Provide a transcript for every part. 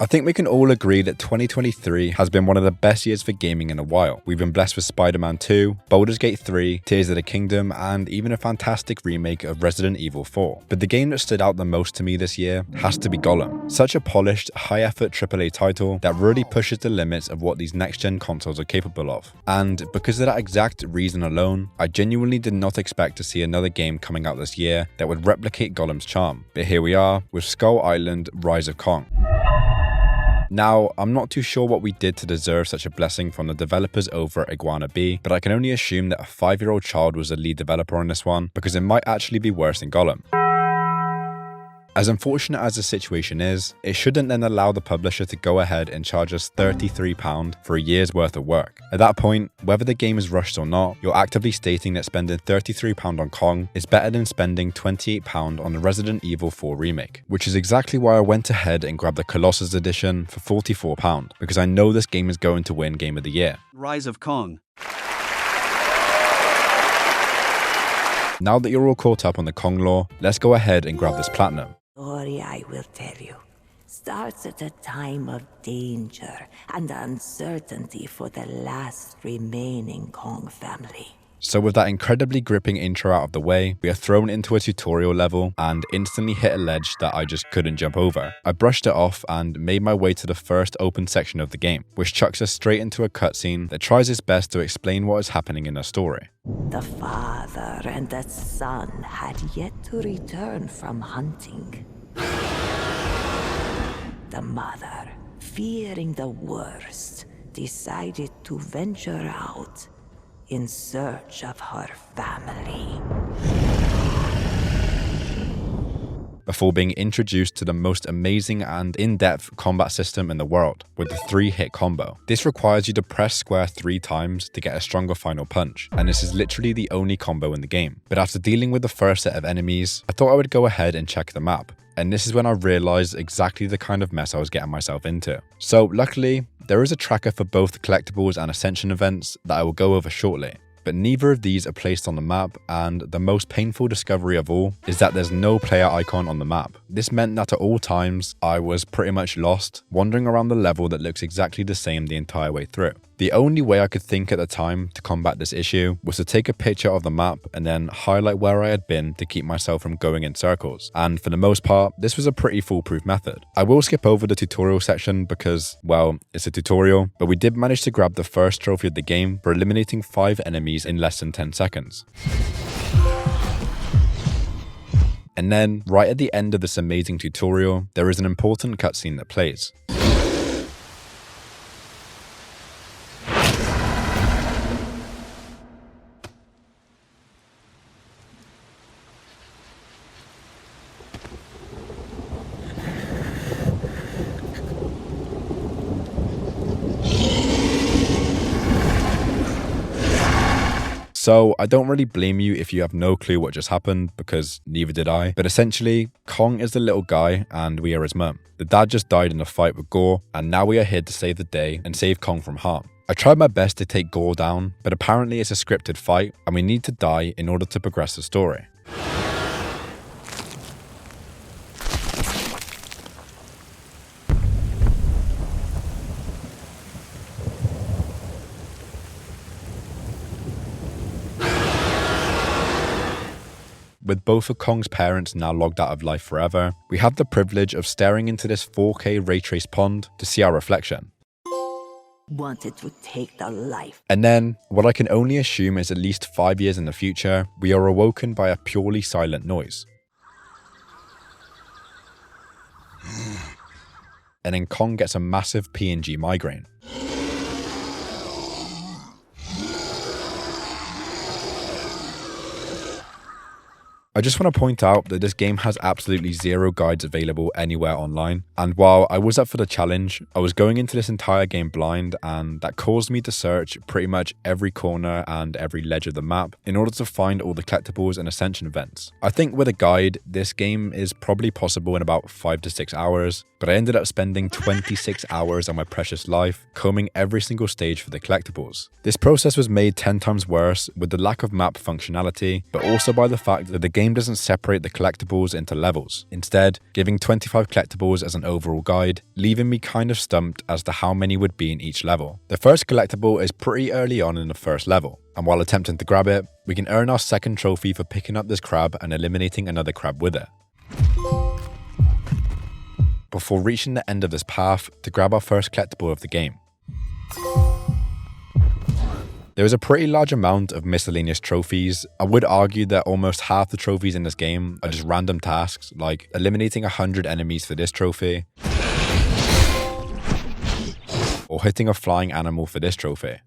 I think we can all agree that 2023 has been one of the best years for gaming in a while. We've been blessed with Spider-Man 2, Baldur's Gate 3, Tears of the Kingdom, and even a fantastic remake of Resident Evil 4. But the game that stood out the most to me this year has to be Gollum. Such a polished, high-effort AAA title that really pushes the limits of what these next-gen consoles are capable of. And because of that exact reason alone, I genuinely did not expect to see another game coming out this year that would replicate Gollum's charm. But here we are with Skull Island: Rise of Kong. Now, I'm not too sure what we did to deserve such a blessing from the developers over at Iguana B, but I can only assume that a 5-year-old child was the lead developer on this one, because it might actually be worse than Gollum. As unfortunate as the situation is, it shouldn't then allow the publisher to go ahead and charge us £33 for a year's worth of work. At that point, whether the game is rushed or not, you're actively stating that spending £33 on Kong is better than spending £28 on the Resident Evil 4 remake, which is exactly why I went ahead and grabbed the Colossus edition for £44, because I know this game is going to win Game of the Year. Rise of Kong. Now that you're all caught up on the Kong lore, let's go ahead and grab this platinum. Story I will tell you starts at a time of danger and uncertainty for the last remaining Kong family. So with that incredibly gripping intro out of the way, we are thrown into a tutorial level and instantly hit a ledge that I just couldn't jump over. I brushed it off and made my way to the first open section of the game, which chucks us straight into a cutscene that tries its best to explain what is happening in the story. The father and the son had yet to return from hunting. The mother, fearing the worst, decided to venture out in search of her family. Before being introduced to the most amazing and in-depth combat system in the world, with the 3-hit combo. This requires you to press square 3 times to get a stronger final punch, and this is literally the only combo in the game. But after dealing with the first set of enemies, I thought I would go ahead and check the map. And this is when I realized exactly the kind of mess I was getting myself into. So luckily, there is a tracker for both collectibles and ascension events that I will go over shortly. But neither of these are placed on the map, and the most painful discovery of all is that there's no player icon on the map. This meant that at all times, I was pretty much lost, wandering around the level that looks exactly the same the entire way through. The only way I could think at the time to combat this issue was to take a picture of the map and then highlight where I had been to keep myself from going in circles. And for the most part, this was a pretty foolproof method. I will skip over the tutorial section because, well, it's a tutorial, but we did manage to grab the first trophy of the game for eliminating 5 enemies in less than 10 seconds. And then, right at the end of this amazing tutorial, there is an important cutscene that plays. So I don't really blame you if you have no clue what just happened, because neither did I. But essentially, Kong is the little guy and we are his mum. The dad just died in a fight with Gore, and now we are here to save the day and save Kong from harm. I tried my best to take Gore down, but apparently it's a scripted fight and we need to die in order to progress the story. With both of Kong's parents now logged out of life forever, we have the privilege of staring into this 4K ray trace pond to see our reflection. Wanted to take the life. And then, what I can only assume is at least 5 years in the future, we are awoken by a purely silent noise. And then Kong gets a massive PNG migraine. I just want to point out that this game has absolutely zero guides available anywhere online, and while I was up for the challenge, I was going into this entire game blind, and that caused me to search pretty much every corner and every ledge of the map in order to find all the collectibles and ascension events. I think with a guide, this game is probably possible in about 5 to 6 hours, but I ended up spending 26 hours of my precious life combing every single stage for the collectibles. This process was made 10 times worse with the lack of map functionality, but also by the fact that the game game doesn't separate the collectibles into levels, instead giving 25 collectibles as an overall guide, leaving me kind of stumped as to how many would be in each level. The first collectible is pretty early on in the first level, and while attempting to grab it, we can earn our second trophy for picking up this crab and eliminating another crab with it. Before reaching the end of this path to grab our first collectible of the game. There is a pretty large amount of miscellaneous trophies. I would argue that almost half the trophies in this game are just random tasks, like eliminating 100 enemies for this trophy, or hitting a flying animal for this trophy.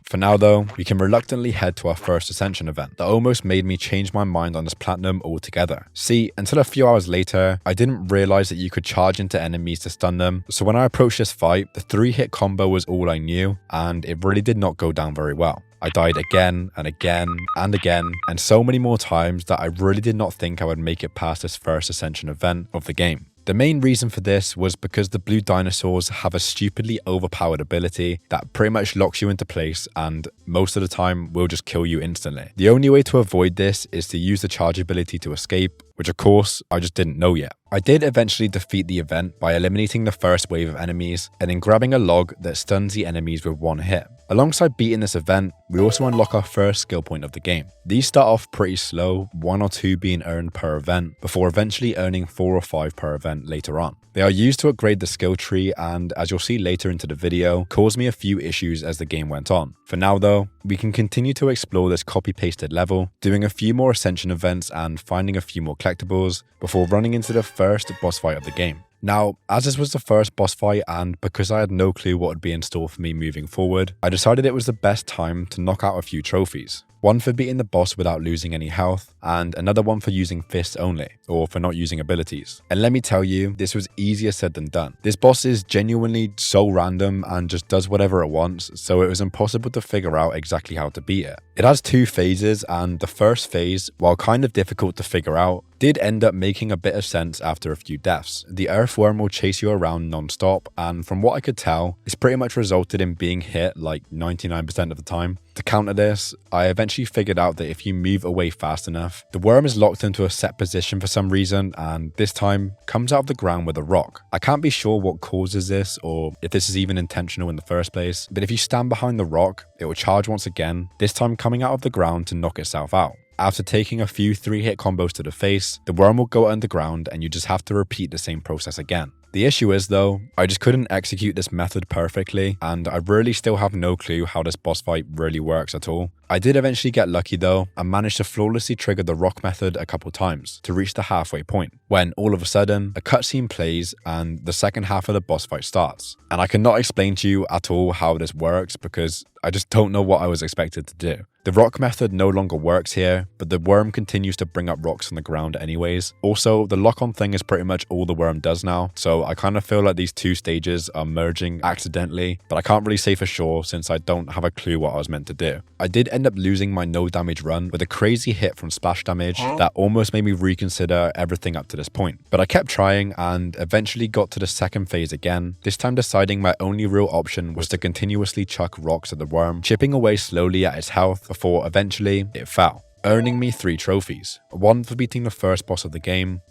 For now though, we can reluctantly head to our first Ascension event that almost made me change my mind on this platinum altogether. See, until a few hours later, I didn't realize that you could charge into enemies to stun them, so when I approached this fight, the 3-hit combo was all I knew, and it really did not go down very well. I died again and again and again, and so many more times that I really did not think I would make it past this first Ascension event of the game. The main reason for this was because the blue dinosaurs have a stupidly overpowered ability that pretty much locks you into place and most of the time will just kill you instantly. The only way to avoid this is to use the charge ability to escape, which of course I just didn't know yet. I did eventually defeat the event by eliminating the first wave of enemies and then grabbing a log that stuns the enemies with one hit. Alongside beating this event, we also unlock our first skill point of the game. These start off pretty slow, 1 or 2 being earned per event, before eventually earning 4 or 5 per event later on. They are used to upgrade the skill tree and, as you'll see later into the video, caused me a few issues as the game went on. For now though, we can continue to explore this copy-pasted level, doing a few more Ascension events and finding a few more collectibles, before running into the first boss fight of the game. Now, as this was the first boss fight and because I had no clue what would be in store for me moving forward, I decided it was the best time to knock out a few trophies. One for beating the boss without losing any health, and another one for using fists only, or for not using abilities. And let me tell you, this was easier said than done. This boss is genuinely so random and just does whatever it wants, so it was impossible to figure out exactly how to beat it. It has 2 phases, and the first phase, while kind of difficult to figure out, did end up making a bit of sense after a few deaths. The earthworm will chase you around non-stop, and from what I could tell, it's pretty much resulted in being hit like 99% of the time. To counter this, I eventually figured out that if you move away fast enough, the worm is locked into a set position for some reason, and this time comes out of the ground with a rock. I can't be sure what causes this or if this is even intentional in the first place, but if you stand behind the rock, it will charge once again, this time coming out of the ground to knock itself out. After taking a few 3-hit combos to the face, the worm will go underground and you just have to repeat the same process again. The issue is though, I just couldn't execute this method perfectly, and I really still have no clue how this boss fight really works at all. I did eventually get lucky though, and managed to flawlessly trigger the rock method a couple times to reach the halfway point, when all of a sudden, a cutscene plays and the second half of the boss fight starts. And I cannot explain to you at all how this works because I just don't know what I was expected to do. The rock method no longer works here, but the worm continues to bring up rocks on the ground anyways. Also, the lock-on thing is pretty much all the worm does now, so I kind of feel like these 2 stages are merging accidentally, but I can't really say for sure since I don't have a clue what I was meant to do. I did end up losing my no damage run with a crazy hit from splash damage that almost made me reconsider everything up to this point. But I kept trying and eventually got to the second phase again, this time deciding my only real option was to continuously chuck rocks at the worm, chipping away slowly at its health before eventually it fell, earning me 3 trophies. 1 for beating the first boss of the game,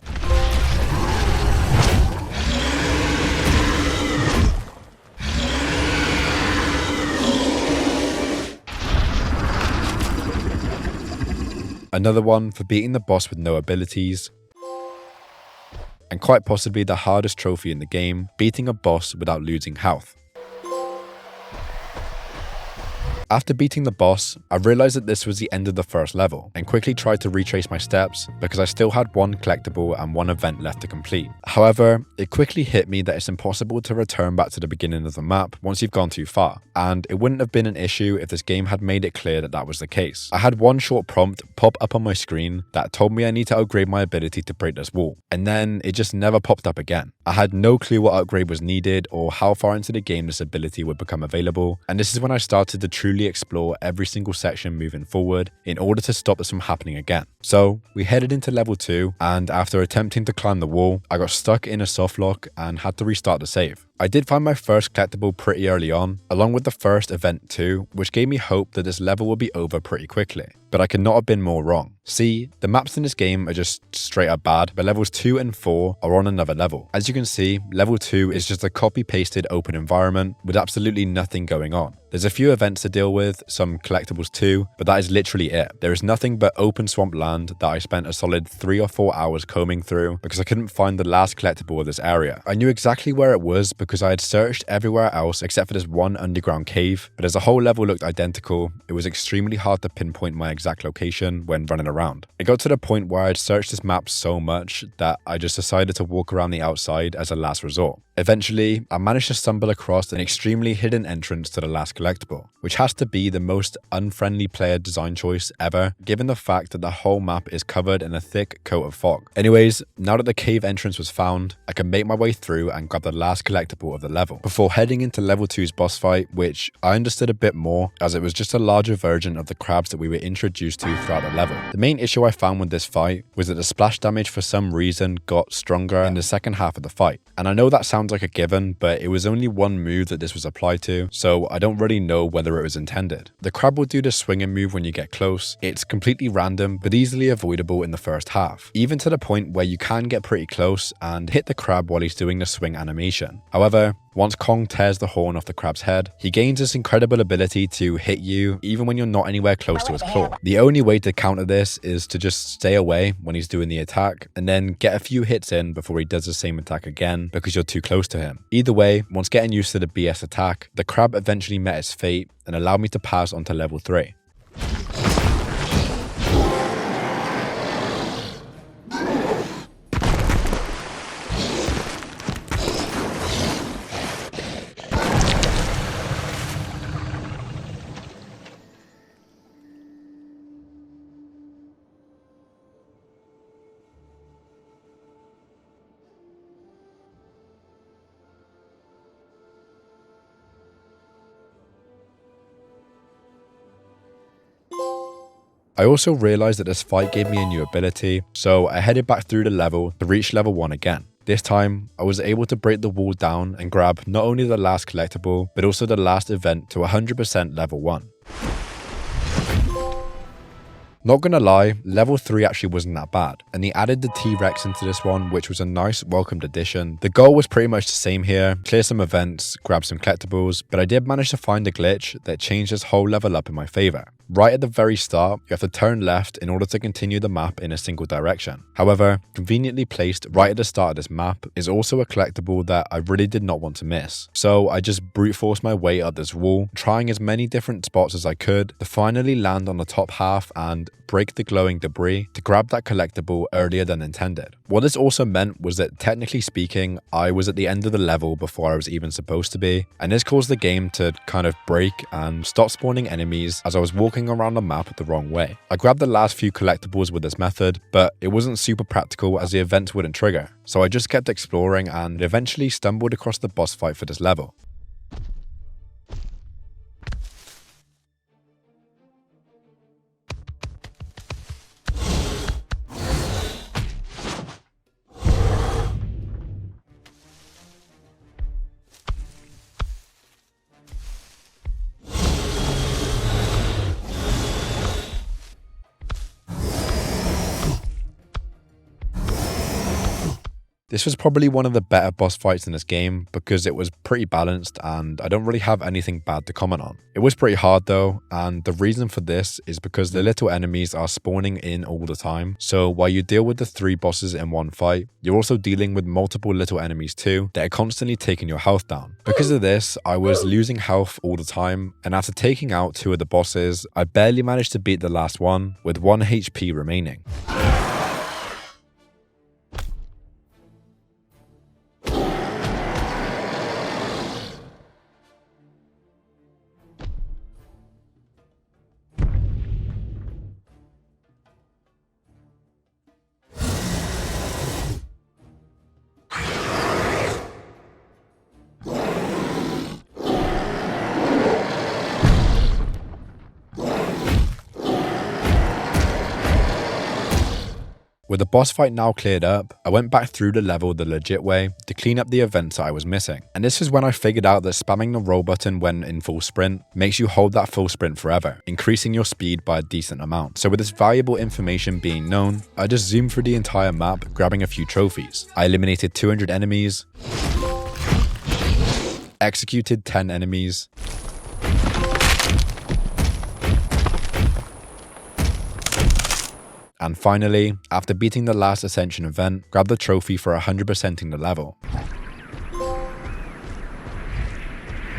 another one for beating the boss with no abilities, and quite possibly the hardest trophy in the game, beating a boss without losing health. After beating the boss, I realized that this was the end of the first level and quickly tried to retrace my steps because I still had 1 collectible and 1 event left to complete. However, it quickly hit me that it's impossible to return back to the beginning of the map once you've gone too far, and it wouldn't have been an issue if this game had made it clear that that was the case. I had 1 short prompt pop up on my screen that told me I need to upgrade my ability to break this wall, and then it just never popped up again. I had no clue what upgrade was needed or how far into the game this ability would become available, and this is when I started to truly explore every single section moving forward in order to stop this from happening again. So we headed into level 2, and after attempting to climb the wall, I got stuck in a softlock and had to restart the save. I did find my first collectible pretty early on, along with the first event too, which gave me hope that this level would be over pretty quickly. But I could not have been more wrong. See, the maps in this game are just straight up bad, but levels 2 and 4 are on another level. As you can see, level 2 is just a copy-pasted open environment with absolutely nothing going on. There's a few events to deal with, some collectibles too, but that is literally it. There is nothing but open swampland that I spent a solid 3 or 4 hours combing through because I couldn't find the last collectible of this area. I knew exactly where it was because I had searched everywhere else except for this one underground cave, but as the whole level looked identical, it was extremely hard to pinpoint my exact location when running around. It got to the point where I'd searched this map so much that I just decided to walk around the outside as a last resort. Eventually, I managed to stumble across an extremely hidden entrance to the last collectible, which has to be the most unfriendly player design choice ever, given the fact that the whole map is covered in a thick coat of fog. Anyways, now that the cave entrance was found, I can make my way through and grab the last collectible of the level, before heading into level 2's boss fight, which I understood a bit more, as it was just a larger version of the crabs that we were introduced to throughout the level. The main issue I found with this fight was that the splash damage for some reason got stronger in the second half of the fight, and I know that sounds like a given, but it was only one move that this was applied to, so I don't really know whether it was intended. The crab will do the swinging move when you get close. It's completely random, but easily avoidable in the first half, even to the point where you can get pretty close and hit the crab while he's doing the swing animation. However, once Kong tears the horn off the crab's head, he gains this incredible ability to hit you even when you're not anywhere close to his claw. The only way to counter this is to just stay away when he's doing the attack and then get a few hits in before he does the same attack again because you're too close to him. Either way, once getting used to the BS attack, the crab eventually met its fate and allowed me to pass onto level 3. I also realized that this fight gave me a new ability, so I headed back through the level to reach level 1 again. This time, I was able to break the wall down and grab not only the last collectible, but also the last event to 100% level 1. Not gonna lie, level 3 actually wasn't that bad, and he added the T-Rex into this one, which was a nice welcomed addition. The goal was pretty much the same here, clear some events, grab some collectibles, but I did manage to find a glitch that changed this whole level up in my favor. Right at the very start, you have to turn left in order to continue the map in a single direction. However, conveniently placed right at the start of this map is also a collectible that I really did not want to miss. So I just brute forced my way up this wall, trying as many different spots as I could to finally land on the top half and break the glowing debris to grab that collectible earlier than intended. What this also meant was that, technically speaking, I was at the end of the level before I was even supposed to be, and this caused the game to kind of break and stop spawning enemies as I was walking around the map the wrong way. I grabbed the last few collectibles with this method, but it wasn't super practical as the events wouldn't trigger, so I just kept exploring and eventually stumbled across the boss fight for this level. This was probably one of the better boss fights in this game because it was pretty balanced and I don't really have anything bad to comment on. It was pretty hard though, and the reason for this is because the little enemies are spawning in all the time. So while you deal with the 3 bosses in one fight, you're also dealing with multiple little enemies too that are constantly taking your health down. Because of this, I was losing health all the time, and after taking out 2 of the bosses, I barely managed to beat the last one with 1 HP remaining. With the boss fight now cleared up, I went back through the level the legit way to clean up the events that I was missing. And this is when I figured out that spamming the roll button when in full sprint makes you hold that full sprint forever, increasing your speed by a decent amount. So with this valuable information being known, I just zoomed through the entire map, grabbing a few trophies. I eliminated 200 enemies, executed 10 enemies, and finally, after beating the last Ascension event, grabbed the trophy for 100%ing the level.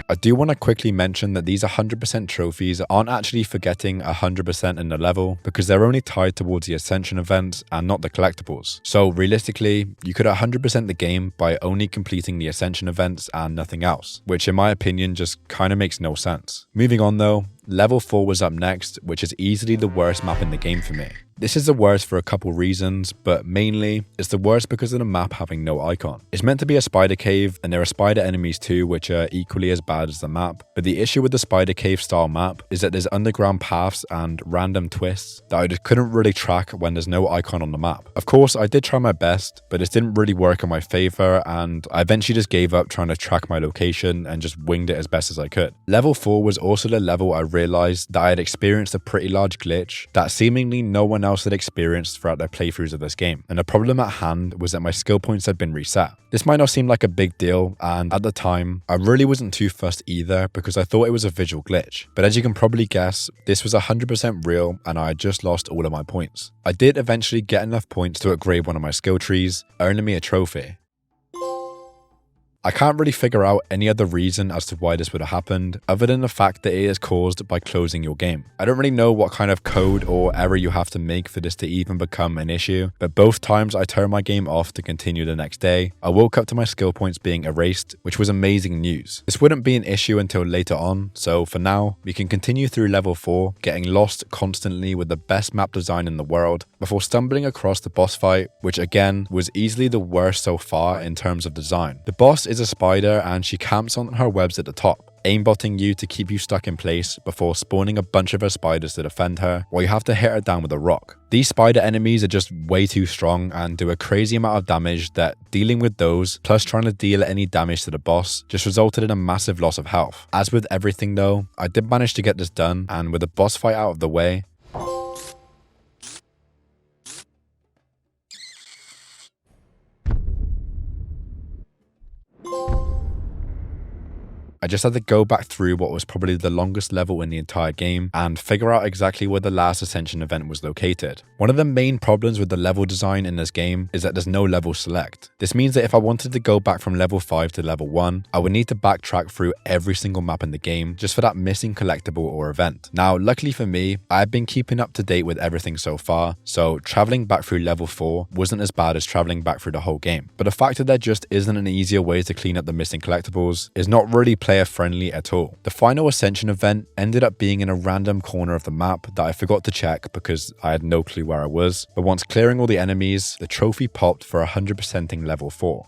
I do want to quickly mention that these 100% trophies aren't actually for getting 100% in the level because they're only tied towards the Ascension events and not the collectibles. So realistically, you could 100% the game by only completing the Ascension events and nothing else, which in my opinion just kind of makes no sense. Moving on though, Level 4 was up next, which is easily the worst map in the game for me. This is the worst for a couple reasons, but mainly, it's the worst because of the map having no icon. It's meant to be a spider cave, and there are spider enemies too, which are equally as bad as the map, but the issue with the spider cave style map is that there's underground paths and random twists that I just couldn't really track when there's no icon on the map. Of course, I did try my best, but it didn't really work in my favor, and I eventually just gave up trying to track my location and just winged it as best as I could. Level 4 was also the level I realized that I had experienced a pretty large glitch that seemingly no one else had experienced throughout their playthroughs of this game, and the problem at hand was that my skill points had been reset. This might not seem like a big deal, and at the time, I really wasn't too fussed either because I thought it was a visual glitch, but as you can probably guess, this was 100% real and I had just lost all of my points. I did eventually get enough points to upgrade one of my skill trees, earning me a trophy. I can't really figure out any other reason as to why this would have happened, other than the fact that it is caused by closing your game. I don't really know what kind of code or error you have to make for this to even become an issue, but both times I turned my game off to continue the next day, I woke up to my skill points being erased, which was amazing news. This wouldn't be an issue until later on, so for now, we can continue through level 4, getting lost constantly with the best map design in the world, before stumbling across the boss fight, which again was easily the worst so far in terms of design. The boss is a spider and she camps on her webs at the top, aimbotting you to keep you stuck in place before spawning a bunch of her spiders to defend her, while you have to hit her down with a rock. These spider enemies are just way too strong and do a crazy amount of damage that dealing with those, plus trying to deal any damage to the boss, just resulted in a massive loss of health. As with everything though, I did manage to get this done, and with the boss fight out of the way, I just had to go back through what was probably the longest level in the entire game and figure out exactly where the last Ascension event was located. One of the main problems with the level design in this game is that there's no level select. This means that if I wanted to go back from level 5 to level 1, I would need to backtrack through every single map in the game just for that missing collectible or event. Now, luckily for me, I've been keeping up to date with everything so far, so traveling back through level 4 wasn't as bad as traveling back through the whole game. But the fact that there just isn't an easier way to clean up the missing collectibles is not really player friendly at all. The final Ascension event ended up being in a random corner of the map that I forgot to check because I had no clue where I was, but once clearing all the enemies, the trophy popped for 100%ing level 4.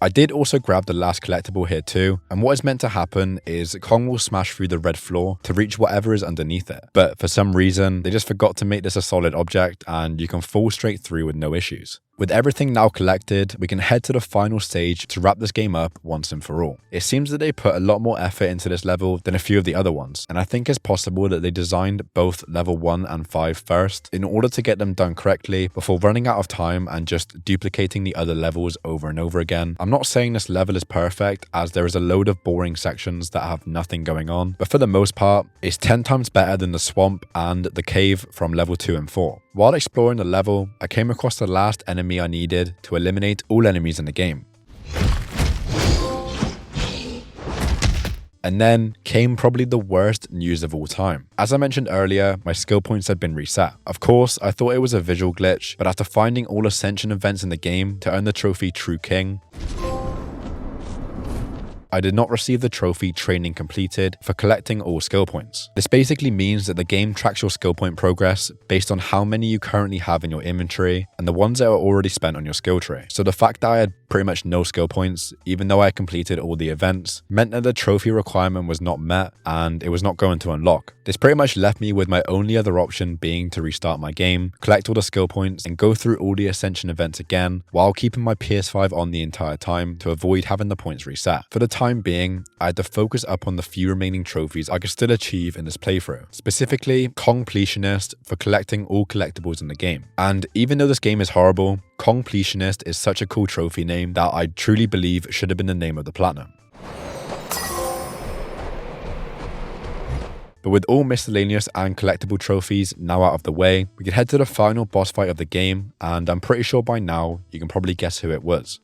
I did also grab the last collectible here too, and what is meant to happen is Kong will smash through the red floor to reach whatever is underneath it, but for some reason they just forgot to make this a solid object and you can fall straight through with no issues. With everything now collected, we can head to the final stage to wrap this game up once and for all. It seems that they put a lot more effort into this level than a few of the other ones, and I think it's possible that they designed both level 1 and 5 first in order to get them done correctly before running out of time and just duplicating the other levels over and over again. I'm not saying this level is perfect, as there is a load of boring sections that have nothing going on, but for the most part, it's 10 times better than the swamp and the cave from level 2 and 4. While exploring the level, I came across the last enemy I needed to eliminate all enemies in the game. And then came probably the worst news of all time. As I mentioned earlier, my skill points had been reset. Of course, I thought it was a visual glitch, but after finding all Ascension events in the game to earn the trophy True King, I did not receive the trophy Training Completed for collecting all skill points. This basically means that the game tracks your skill point progress based on how many you currently have in your inventory and the ones that are already spent on your skill tree. So the fact that I had pretty much no skill points, even though I completed all the events, meant that the trophy requirement was not met and it was not going to unlock. This pretty much left me with my only other option being to restart my game, collect all the skill points, and go through all the Ascension events again while keeping my PS5 on the entire time to avoid having the points reset. For the time being, I had to focus up on the few remaining trophies I could still achieve in this playthrough, specifically Completionist for collecting all collectibles in the game. And even though this game is horrible, Completionist is such a cool trophy name that I truly believe should have been the name of the platinum. But with all miscellaneous and collectible trophies now out of the way, we can head to the final boss fight of the game, and I'm pretty sure by now you can probably guess who it was.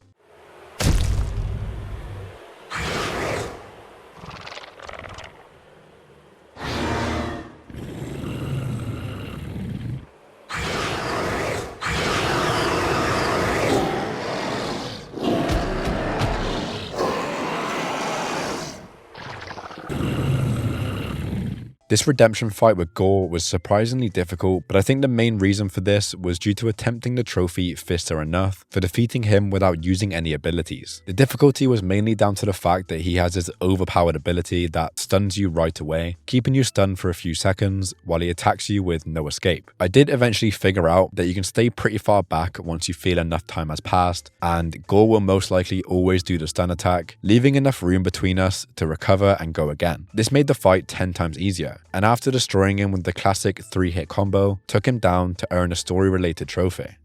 This redemption fight with Gore was surprisingly difficult, but I think the main reason for this was due to attempting the trophy Fists Are Enough for defeating him without using any abilities. The difficulty was mainly down to the fact that he has this overpowered ability that stuns you right away, keeping you stunned for a few seconds while he attacks you with no escape. I did eventually figure out that you can stay pretty far back once you feel enough time has passed, and Gore will most likely always do the stun attack, leaving enough room between us to recover and go again. This made the fight 10 times easier, and after destroying him with the classic 3-hit combo, took him down to earn a story-related trophy.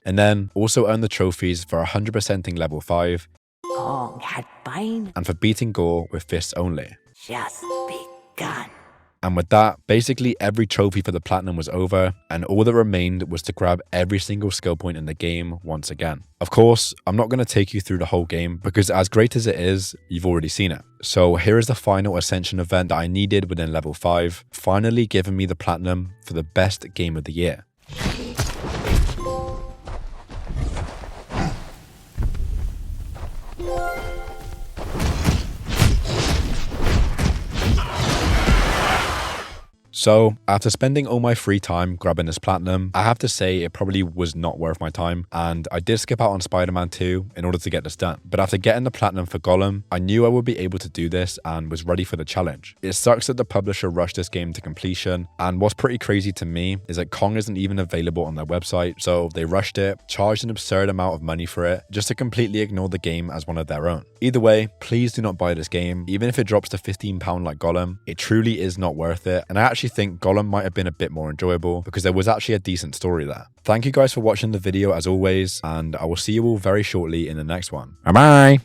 And then also earn the trophies for 100%ing level 5 Kong had fine and for beating Gore with fists only. just begun. And with that, basically every trophy for the platinum was over, and all that remained was to grab every single skill point in the game once again. Of course, I'm not going to take you through the whole game because as great as it is, you've already seen it. So here is the final Ascension event that I needed within level 5, finally giving me the platinum for the best game of the year. So, after spending all my free time grabbing this platinum, I have to say it probably was not worth my time, and I did skip out on Spider-Man 2 in order to get this done. But after getting the platinum for Gollum, I knew I would be able to do this and was ready for the challenge. It sucks that the publisher rushed this game to completion, and what's pretty crazy to me is that Kong isn't even available on their website, so they rushed it, charged an absurd amount of money for it, just to completely ignore the game as one of their own. Either way, please do not buy this game, even if it drops to £15 like Gollum. It truly is not worth it, and I actually think Gollum might have been a bit more enjoyable because there was actually a decent story there. Thank you guys for watching the video as always, and I will see you all very shortly in the next one. Bye bye!